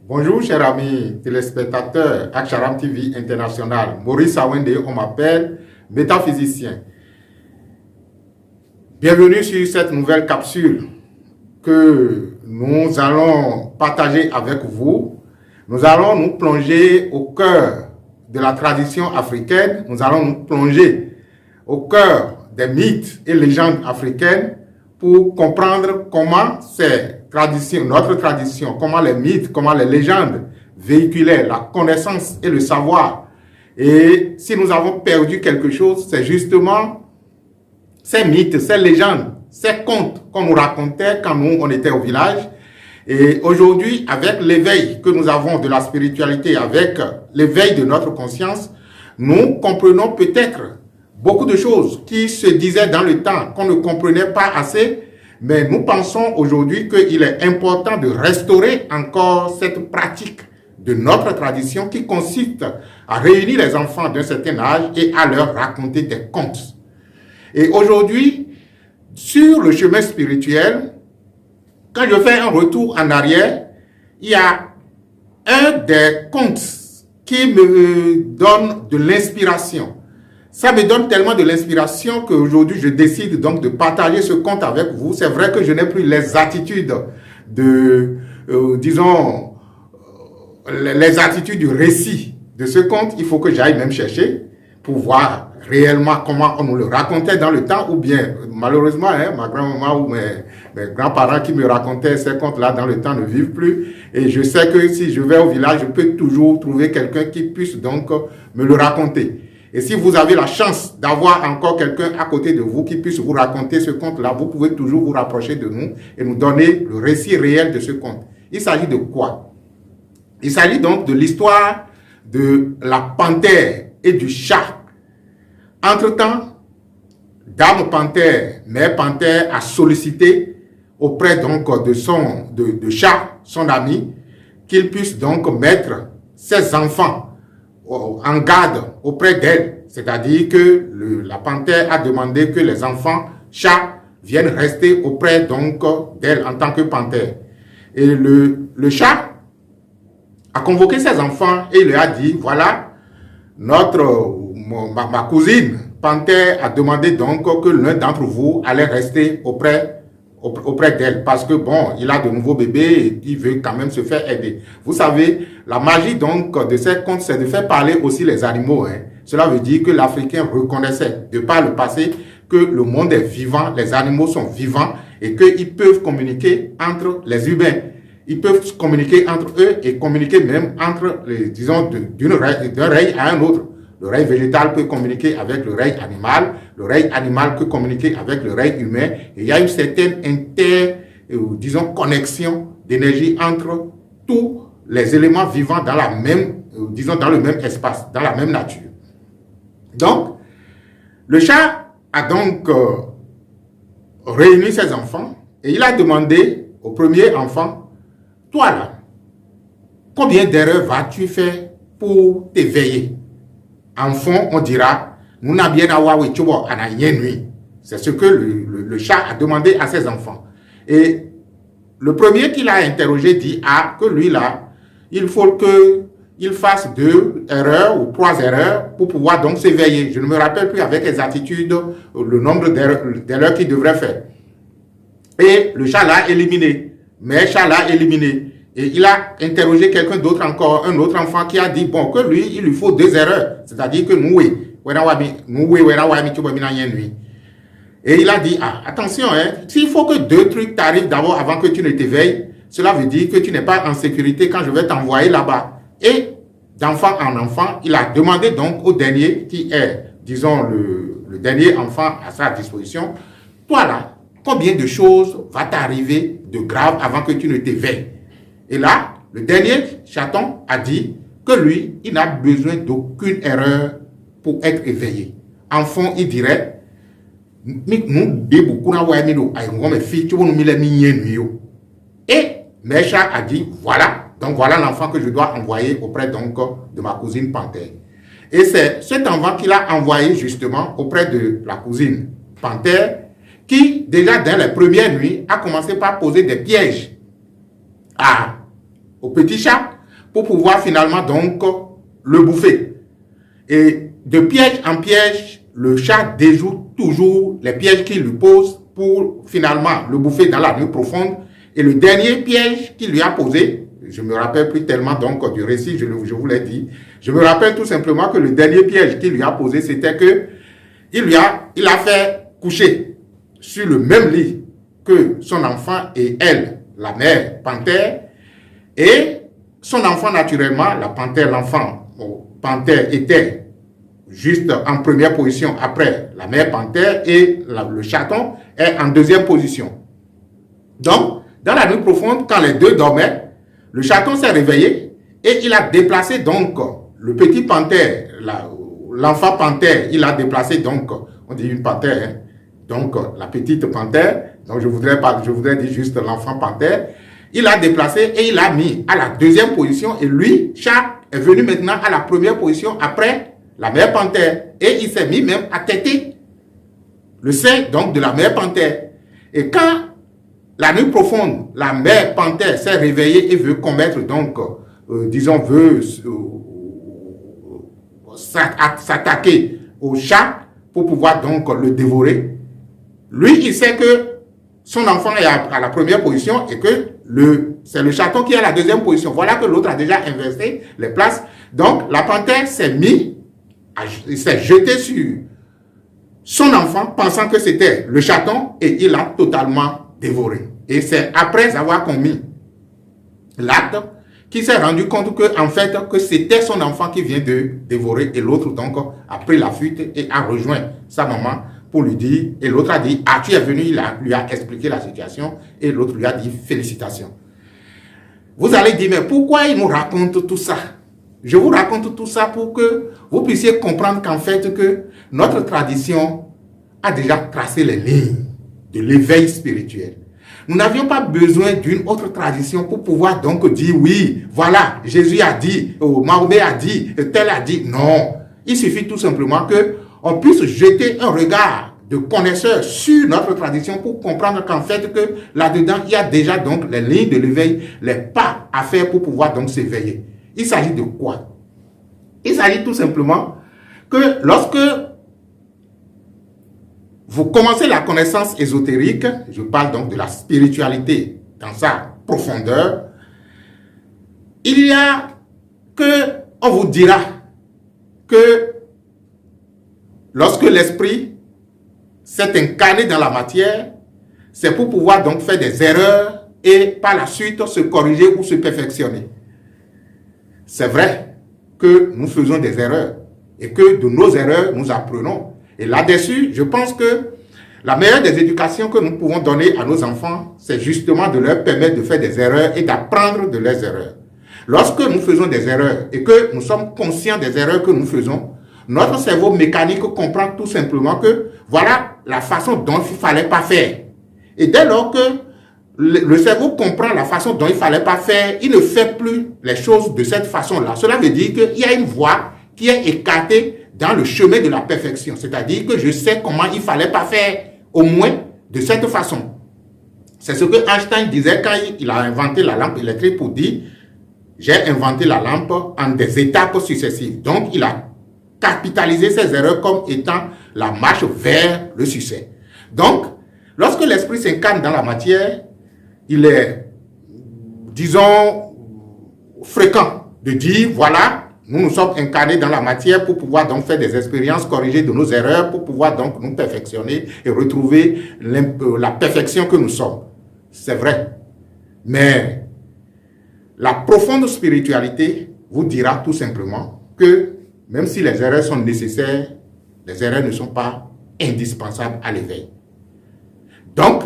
Bonjour, chers amis téléspectateurs Aksharam TV International. Maurice Awende, on m'appelle métaphysicien. Bienvenue sur cette nouvelle capsule que nous allons partager avec vous. Nous allons nous plonger au cœur de la tradition africaine. Nous allons nous plonger au cœur des mythes et légendes africaines pour comprendre comment notre tradition, comment les mythes, comment les légendes véhiculaient la connaissance et le savoir. Et si nous avons perdu quelque chose, c'est justement ces mythes, ces légendes, ces contes qu'on nous racontait quand nous, on était au village. Et aujourd'hui, avec l'éveil que nous avons de la spiritualité, avec l'éveil de notre conscience, nous comprenons peut-être beaucoup de choses qui se disaient dans le temps, qu'on ne comprenait pas assez. Mais nous pensons aujourd'hui qu'il est important de restaurer encore cette pratique de notre tradition qui consiste à réunir les enfants d'un certain âge et à leur raconter des contes. Et aujourd'hui, sur le chemin spirituel, quand je fais un retour en arrière, il y a un des contes qui me donne de l'inspiration. Ça me donne tellement de l'inspiration qu'aujourd'hui, je décide donc de partager ce conte avec vous. C'est vrai que je n'ai plus les attitudes les attitudes du récit de ce conte. Il faut que j'aille même chercher pour voir réellement comment on nous le racontait dans le temps, ou bien, malheureusement, ma grand-maman ou mes grands-parents qui me racontaient ces contes-là dans le temps ne vivent plus. Et je sais que si je vais au village, je peux toujours trouver quelqu'un qui puisse donc me le raconter. Et si vous avez la chance d'avoir encore quelqu'un à côté de vous qui puisse vous raconter ce conte-là, vous pouvez toujours vous rapprocher de nous et nous donner le récit réel de ce conte. Il s'agit de quoi? Il s'agit donc de l'histoire de la panthère et du chat. Entre-temps, Dame Panthère, Mère Panthère a sollicité auprès donc de chat, son ami, qu'il puisse donc mettre ses enfants en garde auprès d'elle. C'est-à-dire que la panthère a demandé que les enfants chats viennent rester auprès donc d'elle en tant que panthère. Et le chat a convoqué ses enfants et il leur a dit, voilà, ma cousine panthère a demandé donc que l'un d'entre vous allait rester auprès d'elle, parce que bon, il a de nouveaux bébés et il veut quand même se faire aider. Vous savez, la magie donc de ces contes, c'est de faire parler aussi les animaux. Cela veut dire que l'Africain reconnaissait, de par le passé, que le monde est vivant, les animaux sont vivants et qu'ils peuvent communiquer entre les humains. Ils peuvent communiquer entre eux et communiquer même entre, d'un règne à un autre. Le règne végétal peut communiquer avec le règne animal peut communiquer avec le règne humain. Et il y a une certaine connexion d'énergie entre tous les éléments vivants dans dans le même espace, dans la même nature. Donc, le chat a donc réuni ses enfants et il a demandé au premier enfant, toi là, combien d'erreurs vas-tu faire pour t'éveiller? En fond, on dira, c'est ce que le chat a demandé à ses enfants. Et le premier qu'il a interrogé dit que lui là, il faut qu'il fasse 2 erreurs ou 3 erreurs pour pouvoir donc s'éveiller. Je ne me rappelle plus avec exactitude le nombre d'erreurs qu'il devrait faire. Et le chat l'a éliminé. Mais le chat l'a éliminé. Et il a interrogé quelqu'un d'autre encore, un autre enfant qui a dit, bon, que lui, il lui faut 2 erreurs. C'est-à-dire que et il a dit, attention, s'il faut que 2 trucs t'arrivent d'abord avant que tu ne t'éveilles, cela veut dire que tu n'es pas en sécurité quand je vais t'envoyer là-bas. Et d'enfant en enfant, il a demandé donc au dernier, qui est, disons, le dernier enfant à sa disposition, toi là, combien de choses va t'arriver de grave avant que tu ne t'éveilles? Et là, le dernier chaton a dit que lui, il n'a besoin d'aucune erreur pour être éveillé. En fond, il dirait, et Mécha a dit, voilà, donc voilà l'enfant que je dois envoyer auprès donc de ma cousine panthère. Et c'est cet enfant qu'il a envoyé justement auprès de la cousine panthère qui, déjà dans les premières nuits, a commencé par poser des pièges au petit chat pour pouvoir finalement donc le bouffer. Et de piège en piège, le chat déjoue toujours les pièges qu'il lui pose pour finalement le bouffer dans la nuit profonde. Et le dernier piège qu'il lui a posé, je me rappelle plus tellement donc du récit, je vous l'ai dit, je me rappelle tout simplement que le dernier piège qu'il lui a posé, c'était que il a fait coucher sur le même lit que son enfant et elle, la mère panthère, et son enfant naturellement, la panthère, l'enfant panthère était juste en première position après la mère panthère et le chaton est en deuxième position. Donc, dans la nuit profonde, quand les deux dormaient, le chaton s'est réveillé et il a déplacé donc le petit panthère, l'enfant panthère, il a déplacé donc, on dit une panthère, hein, donc la petite panthère, donc je voudrais dire juste l'enfant panthère, il a déplacé et il a mis à la deuxième position et lui, chat, est venu maintenant à la première position après la mère panthère et il s'est mis même à têter le sein donc de la mère panthère. Et quand la nuit profonde, la mère panthère s'est réveillée et veut commettre donc, veut s'attaquer au chat pour pouvoir donc le dévorer. Lui, il sait que son enfant est à la première position et que c'est le chaton qui est à la deuxième position. Voilà que l'autre a déjà inversé les places. Donc, la panthère s'est jeté sur son enfant pensant que c'était le chaton et il l'a totalement dévoré. Et c'est après avoir commis l'acte qu'il s'est rendu compte que, en fait, que c'était son enfant qui vient de dévorer et l'autre donc a pris la fuite et a rejoint sa maman pour lui dire, et l'autre a dit, ah, tu es venu, il lui a expliqué la situation et l'autre lui a dit, félicitations. Vous allez dire, mais pourquoi il nous raconte tout ça? Je vous raconte tout ça pour que vous puissiez comprendre qu'en fait, que notre tradition a déjà tracé les lignes de l'éveil spirituel. Nous n'avions pas besoin d'une autre tradition pour pouvoir donc dire, oui, voilà, Jésus a dit, Mahomet a dit, tel a dit. Non, il suffit tout simplement qu'on puisse jeter un regard de connaisseur sur notre tradition pour comprendre qu'en fait, que là-dedans, il y a déjà donc les lignes de l'éveil, les pas à faire pour pouvoir donc s'éveiller. Il s'agit de quoi? Il s'agit tout simplement que lorsque vous commencez la connaissance ésotérique, je parle donc de la spiritualité dans sa profondeur, il y a que, on vous dira que lorsque l'esprit s'est incarné dans la matière, c'est pour pouvoir donc faire des erreurs et par la suite se corriger ou se perfectionner. C'est vrai que nous faisons des erreurs et que de nos erreurs, nous apprenons. Et là-dessus, je pense que la meilleure des éducations que nous pouvons donner à nos enfants, c'est justement de leur permettre de faire des erreurs et d'apprendre de leurs erreurs. Lorsque nous faisons des erreurs et que nous sommes conscients des erreurs que nous faisons, notre cerveau mécanique comprend tout simplement que voilà la façon dont il ne fallait pas faire. Et dès lors que le cerveau comprend la façon dont il ne fallait pas faire, il ne fait plus les choses de cette façon-là. Cela veut dire qu'il y a une voie qui est écartée dans le chemin de la perfection. C'est-à-dire que je sais comment il ne fallait pas faire, au moins de cette façon. C'est ce que Einstein disait quand il a inventé la lampe électrique pour dire « J'ai inventé la lampe en des étapes successives ». Donc, il a capitalisé ses erreurs comme étant la marche vers le succès. Donc, lorsque l'esprit s'incarne dans la matière, il est, disons, fréquent de dire, voilà, nous nous sommes incarnés dans la matière pour pouvoir donc faire des expériences, corriger de nos erreurs, pour pouvoir donc nous perfectionner et retrouver la perfection que nous sommes. C'est vrai. Mais la profonde spiritualité vous dira tout simplement que même si les erreurs sont nécessaires, les erreurs ne sont pas indispensables à l'éveil. Donc,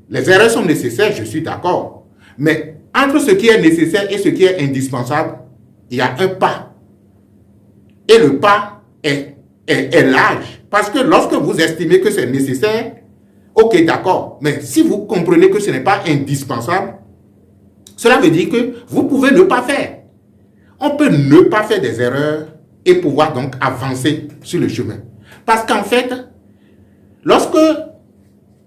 les erreurs sont nécessaires, je suis d'accord. Mais entre ce qui est nécessaire et ce qui est indispensable, il y a un pas. Et le pas est large. Parce que lorsque vous estimez que c'est nécessaire, ok, d'accord. Mais si vous comprenez que ce n'est pas indispensable, cela veut dire que vous pouvez ne pas faire. On peut ne pas faire des erreurs et pouvoir donc avancer sur le chemin. Parce qu'en fait, lorsque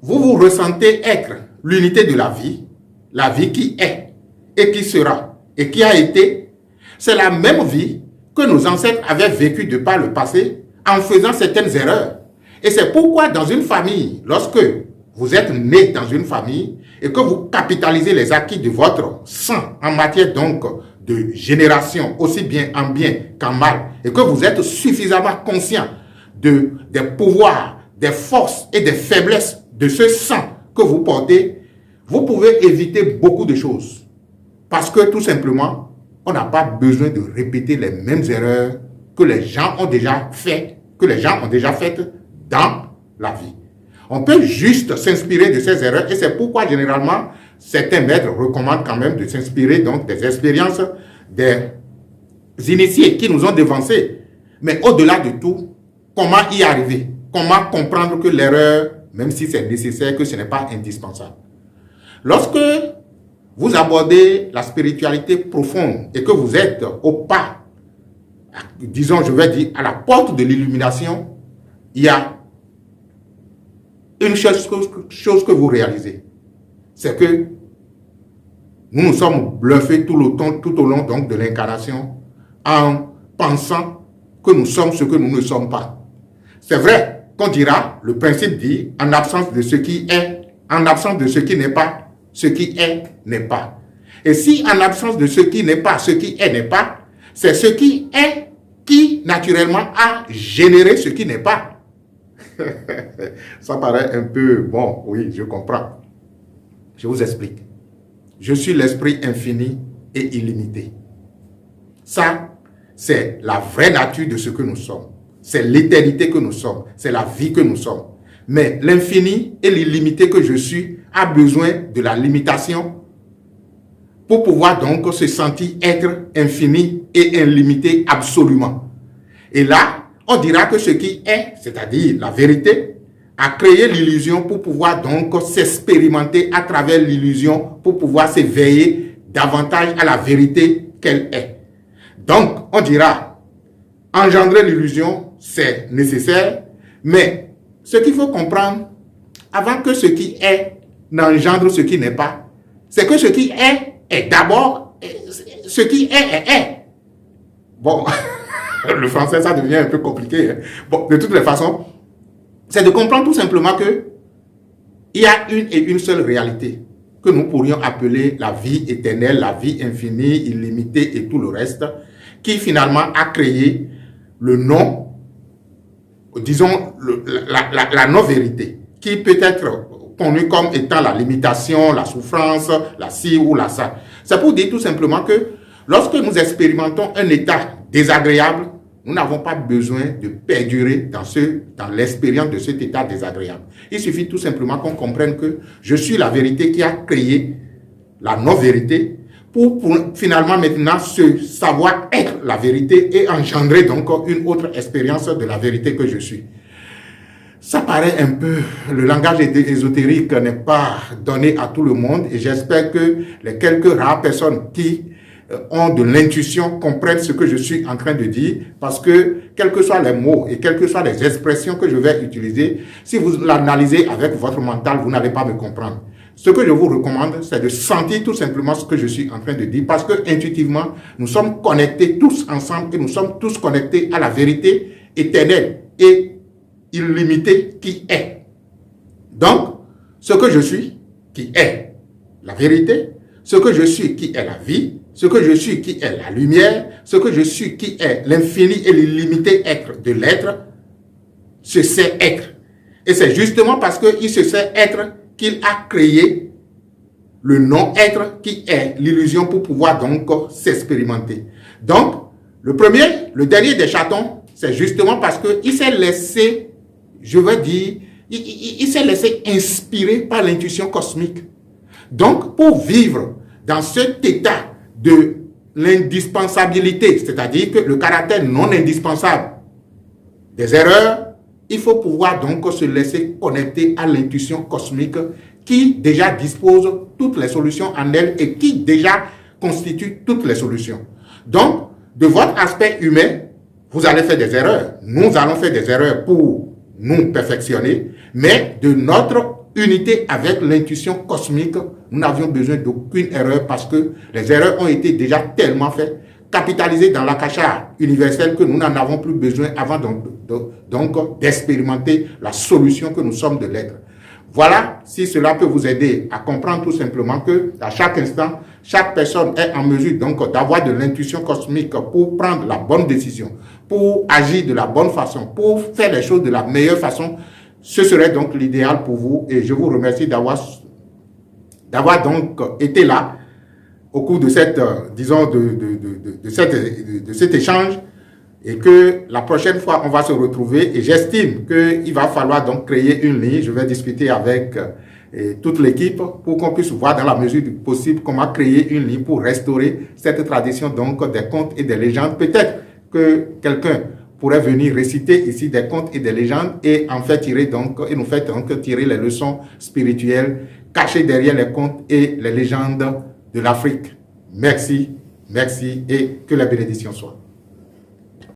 vous vous ressentez être l'unité de la vie qui est et qui sera et qui a été, C'est la même vie que nos ancêtres avaient vécue de par le passé en faisant certaines erreurs. Et c'est pourquoi dans une famille, lorsque vous êtes né dans une famille et que vous capitalisez les acquis de votre sang en matière donc de génération, aussi bien en bien qu'en mal, et que vous êtes suffisamment conscient des pouvoirs, des forces et des faiblesses de ce sang que vous portez, vous pouvez éviter beaucoup de choses. Parce que tout simplement, on n'a pas besoin de répéter les mêmes erreurs que les gens ont déjà faites dans la vie. On peut juste s'inspirer de ces erreurs et c'est pourquoi généralement certains maîtres recommandent quand même de s'inspirer donc des expériences des initiés qui nous ont devancés. Mais au-delà de tout, comment y arriver? Comment comprendre que l'erreur, même si c'est nécessaire, que ce n'est pas indispensable? Lorsque vous abordez la spiritualité profonde et que vous êtes au pas, disons, je vais dire, à la porte de l'illumination, il y a une chose que vous réalisez, c'est que nous nous sommes bluffés tout au long donc, de l'incarnation en pensant que nous sommes ce que nous ne sommes pas. C'est vrai qu'on dira, le principe dit, en absence de ce qui est, en absence de ce qui n'est pas, ce qui est n'est pas. Et si en absence de ce qui n'est pas, ce qui est n'est pas, c'est ce qui est qui naturellement a généré ce qui n'est pas. Ça paraît un peu, bon, oui, je comprends. Je vous explique. Je suis l'esprit infini et illimité. Ça, c'est la vraie nature de ce que nous sommes. C'est l'éternité que nous sommes. C'est la vie que nous sommes. Mais l'infini et l'illimité que je suis a besoin de la limitation pour pouvoir donc se sentir être infini et illimité absolument. Et là, on dira que ce qui est, c'est-à-dire la vérité, a créé l'illusion pour pouvoir donc s'expérimenter à travers l'illusion pour pouvoir s'éveiller davantage à la vérité qu'elle est. Donc, on dira, engendrer l'illusion, c'est nécessaire, mais ce qu'il faut comprendre, avant que ce qui est n'engendre ce qui n'est pas, c'est que ce qui est d'abord, ce qui est. Bon, le français, ça devient un peu compliqué. Hein. Bon, de toutes les façons, c'est de comprendre tout simplement que il y a une et une seule réalité que nous pourrions appeler la vie éternelle, la vie infinie, illimitée et tout le reste, qui finalement a créé le non, disons, la non-vérité, qui peut être connue comme étant la limitation, la souffrance, la ci ou la ça. C'est pour dire tout simplement que lorsque nous expérimentons un état désagréable, nous n'avons pas besoin de perdurer dans l'expérience de cet état désagréable. Il suffit tout simplement qu'on comprenne que je suis la vérité qui a créé la non-vérité pour finalement maintenant se savoir être la vérité et engendrer donc une autre expérience de la vérité que je suis. Ça paraît un peu, le langage ésotérique n'est pas donné à tout le monde et j'espère que les quelques rares personnes qui ont de l'intuition comprennent ce que je suis en train de dire parce que quels que soient les mots et quelles que soient les expressions que je vais utiliser, si vous l'analysez avec votre mental, vous n'allez pas me comprendre. Ce que je vous recommande, c'est de sentir tout simplement ce que je suis en train de dire parce que intuitivement, nous sommes connectés tous ensemble et nous sommes tous connectés à la vérité éternelle et illimitée qui est. Donc, ce que je suis, qui est la vérité, ce que je suis, qui est la vie, ce que je suis, qui est la lumière, ce que je suis, qui est l'infini et l'illimité être de l'être, se sait être. Et c'est justement parce qu'il se sait être qu'il a créé le non-être qui est l'illusion pour pouvoir donc s'expérimenter. Donc, le dernier des chatons, c'est justement parce qu'il s'est laissé, je veux dire, il s'est laissé inspirer par l'intuition cosmique. Donc, pour vivre dans cet état de l'indispensabilité, c'est-à-dire que le caractère non indispensable des erreurs, il faut pouvoir donc se laisser connecter à l'intuition cosmique qui déjà dispose toutes les solutions en elle et qui déjà constitue toutes les solutions. Donc, de votre aspect humain, vous allez faire des erreurs. Nous allons faire des erreurs pour nous perfectionner, mais de notre unité avec l'intuition cosmique, nous n'avions besoin d'aucune erreur parce que les erreurs ont été déjà tellement faites capitaliser dans l'akasha universel que nous n'en avons plus besoin avant donc d'expérimenter la solution que nous sommes de l'être. Voilà, si cela peut vous aider à comprendre tout simplement que à chaque instant, chaque personne est en mesure donc d'avoir de l'intuition cosmique pour prendre la bonne décision, pour agir de la bonne façon, pour faire les choses de la meilleure façon. Ce serait donc l'idéal pour vous et je vous remercie d'avoir donc été là au cours de cette, disons, de cet échange et que la prochaine fois, on va se retrouver et j'estime qu'il va falloir donc créer une ligne. Je vais discuter avec toute l'équipe pour qu'on puisse voir dans la mesure du possible comment créer une ligne pour restaurer cette tradition donc des contes et des légendes. Peut-être que quelqu'un pourrait venir réciter ici des contes et des légendes et en fait tirer donc, et nous faire donc tirer les leçons spirituelles cachées derrière les contes et les légendes de l'Afrique. Merci, merci et que la bénédiction soit.